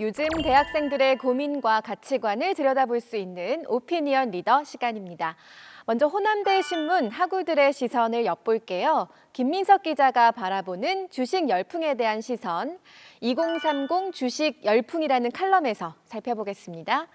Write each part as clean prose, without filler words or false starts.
요즘 대학생들의 고민과 가치관을 들여다볼 수 있는 오피니언 리더 시간입니다. 먼저 호남대 신문 학우들의 시선을 엿볼게요. 김민석 기자가 바라보는 주식 열풍에 대한 시선, 2030 주식 열풍이라는 칼럼에서 살펴보겠습니다.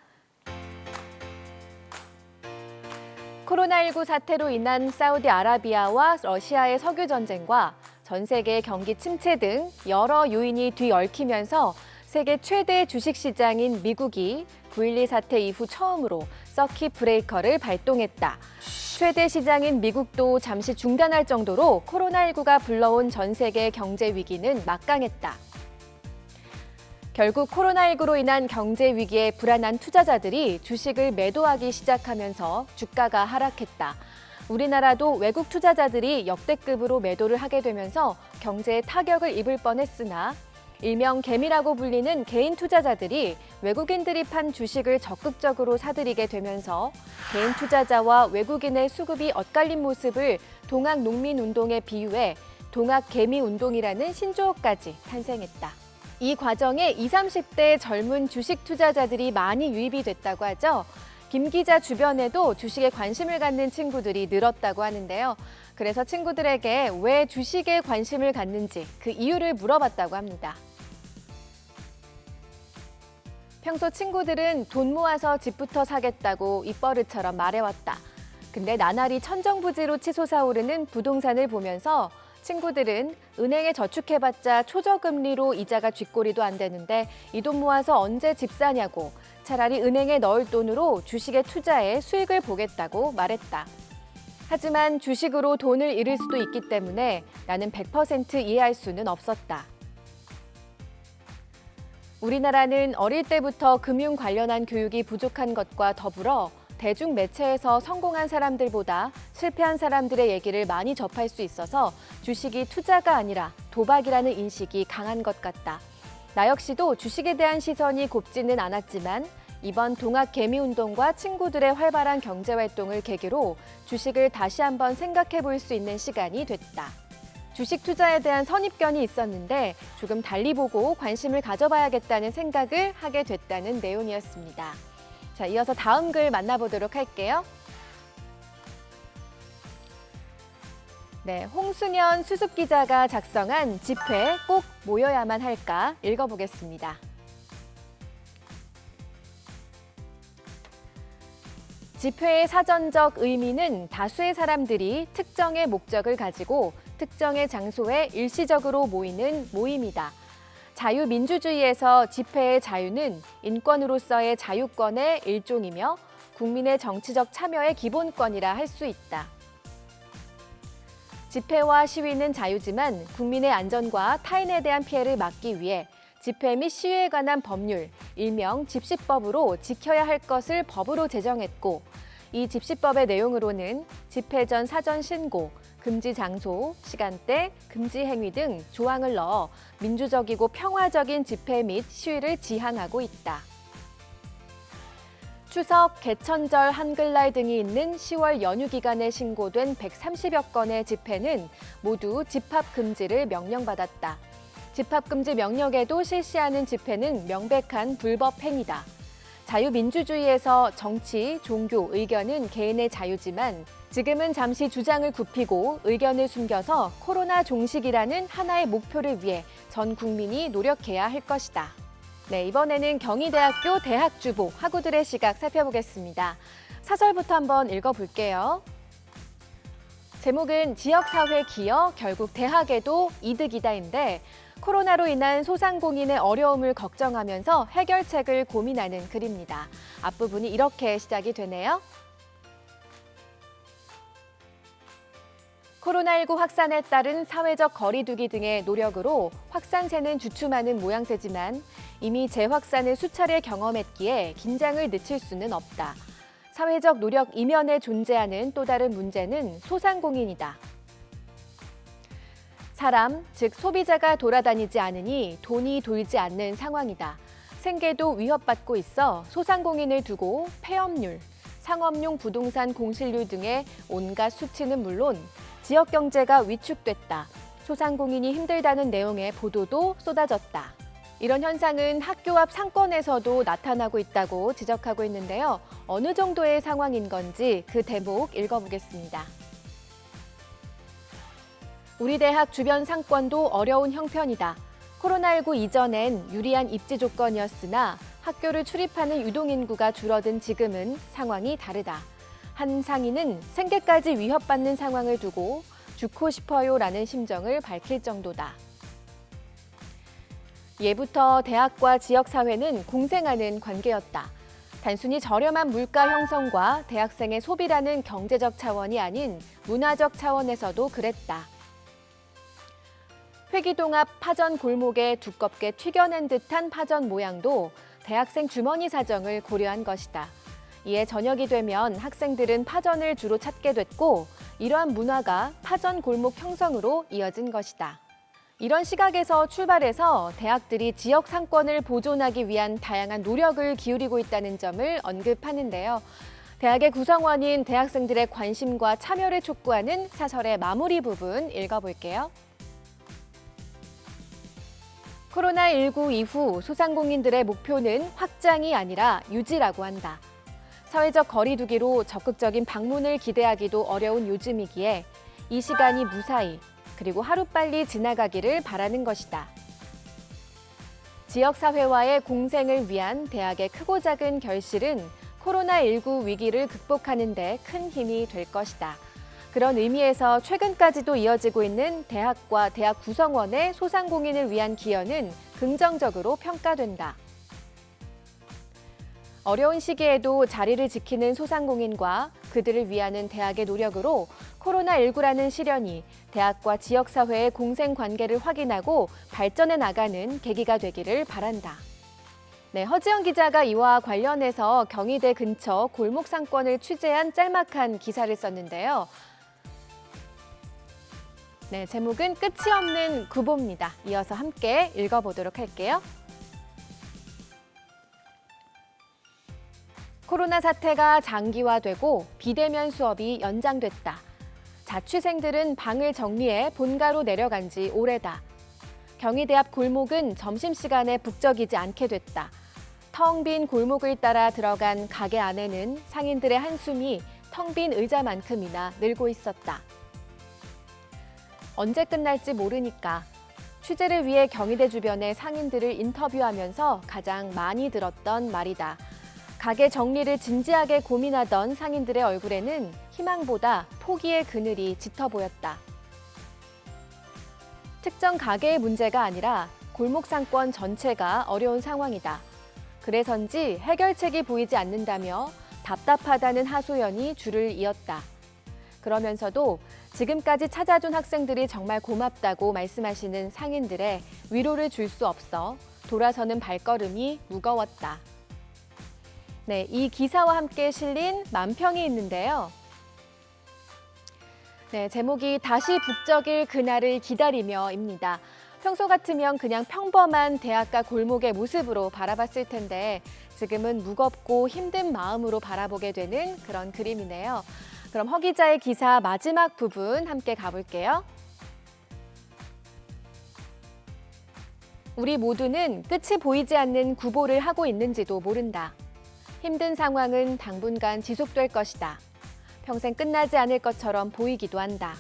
코로나19 사태로 인한 사우디아라비아와 러시아의 석유 전쟁과 전 세계 경기 침체 등 여러 요인이 뒤얽히면서 세계 최대 주식시장인 미국이 9.12 사태 이후 처음으로 서킷 브레이커를 발동했다. 최대 시장인 미국도 잠시 중단할 정도로 코로나19가 불러온 전 세계 경제 위기는 막강했다. 결국 코로나19로 인한 경제 위기에 불안한 투자자들이 주식을 매도하기 시작하면서 주가가 하락했다. 우리나라도 외국 투자자들이 역대급으로 매도를 하게 되면서 경제에 타격을 입을 뻔했으나 일명 개미라고 불리는 개인 투자자들이 외국인들이 판 주식을 적극적으로 사들이게 되면서 개인 투자자와 외국인의 수급이 엇갈린 모습을 동학농민운동에 비유해 동학개미운동이라는 신조어까지 탄생했다. 이 과정에 20, 30대 젊은 주식 투자자들이 많이 유입이 됐다고 하죠. 김 기자 주변에도 주식에 관심을 갖는 친구들이 늘었다고 하는데요. 그래서 친구들에게 왜 주식에 관심을 갖는지 그 이유를 물어봤다고 합니다. 평소 친구들은 돈 모아서 집부터 사겠다고 입버릇처럼 말해왔다. 근데 나날이 천정부지로 치솟아오르는 부동산을 보면서 친구들은 은행에 저축해봤자 초저금리로 이자가 쥐꼬리도 안 되는데 이 돈 모아서 언제 집 사냐고 차라리 은행에 넣을 돈으로 주식에 투자해 수익을 보겠다고 말했다. 하지만 주식으로 돈을 잃을 수도 있기 때문에 나는 100% 이해할 수는 없었다. 우리나라는 어릴 때부터 금융 관련한 교육이 부족한 것과 더불어 대중매체에서 성공한 사람들보다 실패한 사람들의 얘기를 많이 접할 수 있어서 주식이 투자가 아니라 도박이라는 인식이 강한 것 같다. 나 역시도 주식에 대한 시선이 곱지는 않았지만 이번 동학개미운동과 친구들의 활발한 경제활동을 계기로 주식을 다시 한번 생각해 볼 수 있는 시간이 됐다. 주식 투자에 대한 선입견이 있었는데 조금 달리 보고 관심을 가져봐야겠다는 생각을 하게 됐다는 내용이었습니다. 자, 이어서 다음 글 만나보도록 할게요. 네, 홍순현 수습기자가 작성한 집회 꼭 모여야만 할까 읽어보겠습니다. 집회의 사전적 의미는 다수의 사람들이 특정의 목적을 가지고 특정의 장소에 일시적으로 모이는 모임이다. 자유민주주의에서 집회의 자유는 인권으로서의 자유권의 일종이며 국민의 정치적 참여의 기본권이라 할 수 있다. 집회와 시위는 자유지만 국민의 안전과 타인에 대한 피해를 막기 위해 집회 및 시위에 관한 법률, 일명 집시법으로 지켜야 할 것을 법으로 제정했고 이 집시법의 내용으로는 집회 전 사전 신고, 금지 장소, 시간대, 금지 행위 등 조항을 넣어 민주적이고 평화적인 집회 및 시위를 지향하고 있다. 추석, 개천절, 한글날 등이 있는 10월 연휴 기간에 신고된 130여 건의 집회는 모두 집합금지를 명령받았다. 집합금지 명령에도 실시하는 집회는 명백한 불법 행위다. 자유민주주의에서 정치, 종교, 의견은 개인의 자유지만 지금은 잠시 주장을 굽히고 의견을 숨겨서 코로나 종식이라는 하나의 목표를 위해 전 국민이 노력해야 할 것이다. 네, 이번에는 경희대학교 대학주보 학우들의 시각 살펴보겠습니다. 사설부터 한번 읽어볼게요. 제목은 지역사회 기여, 결국 대학에도 이득이다인데 코로나로 인한 소상공인의 어려움을 걱정하면서 해결책을 고민하는 글입니다. 앞부분이 이렇게 시작이 되네요. 코로나19 확산에 따른 사회적 거리두기 등의 노력으로 확산세는 주춤하는 모양새지만 이미 재확산을 수차례 경험했기에 긴장을 늦출 수는 없다. 사회적 노력 이면에 존재하는 또 다른 문제는 소상공인이다. 사람, 즉 소비자가 돌아다니지 않으니 돈이 돌지 않는 상황이다. 생계도 위협받고 있어 소상공인을 두고 폐업률, 상업용 부동산 공실률 등의 온갖 수치는 물론 지역 경제가 위축됐다. 소상공인이 힘들다는 내용의 보도도 쏟아졌다. 이런 현상은 학교 앞 상권에서도 나타나고 있다고 지적하고 있는데요. 어느 정도의 상황인 건지 그 대목 읽어보겠습니다. 우리 대학 주변 상권도 어려운 형편이다. 코로나19 이전엔 유리한 입지 조건이었으나 학교를 출입하는 유동인구가 줄어든 지금은 상황이 다르다. 한 상인은 생계까지 위협받는 상황을 두고 죽고 싶어요라는 심정을 밝힐 정도다. 예부터 대학과 지역사회는 공생하는 관계였다. 단순히 저렴한 물가 형성과 대학생의 소비라는 경제적 차원이 아닌 문화적 차원에서도 그랬다. 회기동 앞 파전 골목에 두껍게 튀겨낸 듯한 파전 모양도 대학생 주머니 사정을 고려한 것이다. 이에 저녁이 되면 학생들은 파전을 주로 찾게 됐고 이러한 문화가 파전 골목 형성으로 이어진 것이다. 이런 시각에서 출발해서 대학들이 지역 상권을 보존하기 위한 다양한 노력을 기울이고 있다는 점을 언급하는데요. 대학의 구성원인 대학생들의 관심과 참여를 촉구하는 사설의 마무리 부분 읽어볼게요. 코로나19 이후 소상공인들의 목표는 확장이 아니라 유지라고 한다. 사회적 거리 두기로 적극적인 방문을 기대하기도 어려운 요즘이기에 이 시간이 무사히 그리고 하루빨리 지나가기를 바라는 것이다. 지역사회와의 공생을 위한 대학의 크고 작은 결실은 코로나19 위기를 극복하는 데 큰 힘이 될 것이다. 그런 의미에서 최근까지도 이어지고 있는 대학과 대학 구성원의 소상공인을 위한 기여는 긍정적으로 평가된다. 어려운 시기에도 자리를 지키는 소상공인과 그들을 위하는 대학의 노력으로 코로나19라는 시련이 대학과 지역사회의 공생관계를 확인하고 발전해 나가는 계기가 되기를 바란다. 네, 허지영 기자가 이와 관련해서 경희대 근처 골목 상권을 취재한 짤막한 기사를 썼는데요. 네, 제목은 끝이 없는 구보입니다. 이어서 함께 읽어보도록 할게요. 코로나 사태가 장기화되고 비대면 수업이 연장됐다. 자취생들은 방을 정리해 본가로 내려간 지 오래다. 경희대 앞 골목은 점심시간에 북적이지 않게 됐다. 텅 빈 골목을 따라 들어간 가게 안에는 상인들의 한숨이 텅 빈 의자만큼이나 늘고 있었다. 언제 끝날지 모르니까 취재를 위해 경희대 주변의 상인들을 인터뷰하면서 가장 많이 들었던 말이다. 가게 정리를 진지하게 고민하던 상인들의 얼굴에는 희망보다 포기의 그늘이 짙어 보였다. 특정 가게의 문제가 아니라 골목 상권 전체가 어려운 상황이다. 그래서인지 해결책이 보이지 않는다며 답답하다는 하소연이 줄을 이었다. 그러면서도 지금까지 찾아준 학생들이 정말 고맙다고 말씀하시는 상인들의 위로를 줄 수 없어 돌아서는 발걸음이 무거웠다. 네, 이 기사와 함께 실린 만평이 있는데요. 네, 제목이 다시 북적일 그날을 기다리며입니다. 평소 같으면 그냥 평범한 대학가 골목의 모습으로 바라봤을 텐데 지금은 무겁고 힘든 마음으로 바라보게 되는 그런 그림이네요. 그럼 허 기자의 기사 마지막 부분 함께 가볼게요. 우리 모두는 끝이 보이지 않는 구보를 하고 있는지도 모른다. 힘든 상황은 당분간 지속될 것이다. 평생 끝나지 않을 것처럼 보이기도 한다.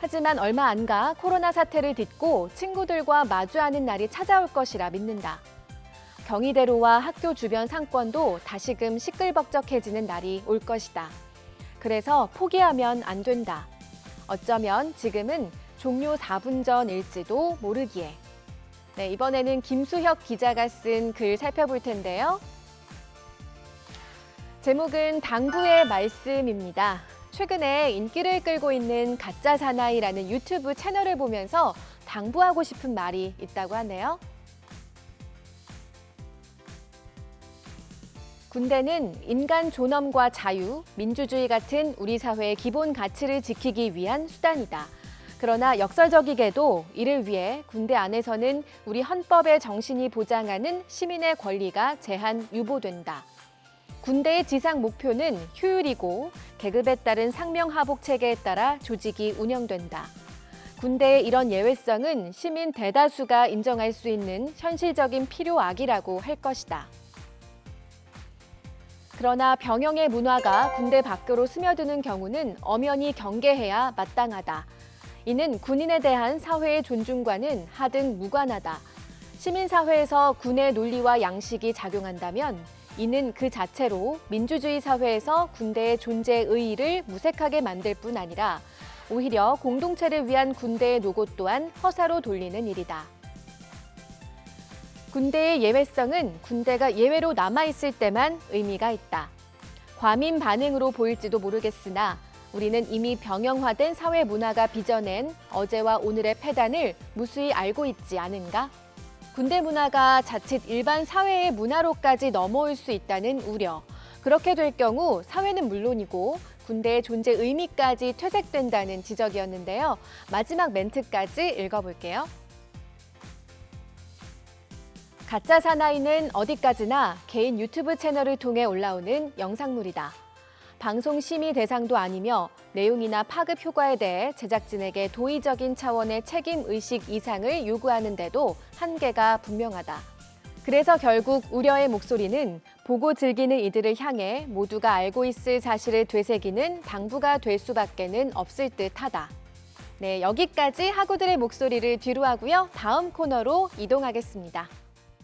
하지만 얼마 안 가 코로나 사태를 딛고 친구들과 마주하는 날이 찾아올 것이라 믿는다. 경희대로와 학교 주변 상권도 다시금 시끌벅적해지는 날이 올 것이다. 그래서 포기하면 안 된다. 어쩌면 지금은 종료 4분 전일지도 모르기에. 네, 이번에는 김수혁 기자가 쓴 글 살펴볼 텐데요. 제목은 당부의 말씀입니다. 최근에 인기를 끌고 있는 가짜 사나이라는 유튜브 채널을 보면서 당부하고 싶은 말이 있다고 하네요. 군대는 인간 존엄과 자유, 민주주의 같은 우리 사회의 기본 가치를 지키기 위한 수단이다. 그러나 역설적이게도 이를 위해 군대 안에서는 우리 헌법의 정신이 보장하는 시민의 권리가 제한 유보된다. 군대의 지상 목표는 효율이고 계급에 따른 상명하복 체계에 따라 조직이 운영된다. 군대의 이런 예외성은 시민 대다수가 인정할 수 있는 현실적인 필요악이라고 할 것이다. 그러나 병영의 문화가 군대 밖으로 스며드는 경우는 엄연히 경계해야 마땅하다. 이는 군인에 대한 사회의 존중과는 하등 무관하다. 시민사회에서 군의 논리와 양식이 작용한다면 이는 그 자체로 민주주의 사회에서 군대의 존재 의의를 무색하게 만들 뿐 아니라 오히려 공동체를 위한 군대의 노고 또한 허사로 돌리는 일이다. 군대의 예외성은 군대가 예외로 남아있을 때만 의미가 있다. 과민 반응으로 보일지도 모르겠으나 우리는 이미 병영화된 사회 문화가 빚어낸 어제와 오늘의 패단을 무수히 알고 있지 않은가? 군대 문화가 자칫 일반 사회의 문화로까지 넘어올 수 있다는 우려. 그렇게 될 경우 사회는 물론이고 군대의 존재 의미까지 퇴색된다는 지적이었는데요. 마지막 멘트까지 읽어볼게요. 가짜 사나이는 어디까지나 개인 유튜브 채널을 통해 올라오는 영상물이다. 방송 심의 대상도 아니며 내용이나 파급 효과에 대해 제작진에게 도의적인 차원의 책임 의식 이상을 요구하는데도 한계가 분명하다. 그래서 결국 우려의 목소리는 보고 즐기는 이들을 향해 모두가 알고 있을 사실을 되새기는 당부가 될 수밖에는 없을 듯하다. 네, 여기까지 학우들의 목소리를 뒤로 하고요. 다음 코너로 이동하겠습니다.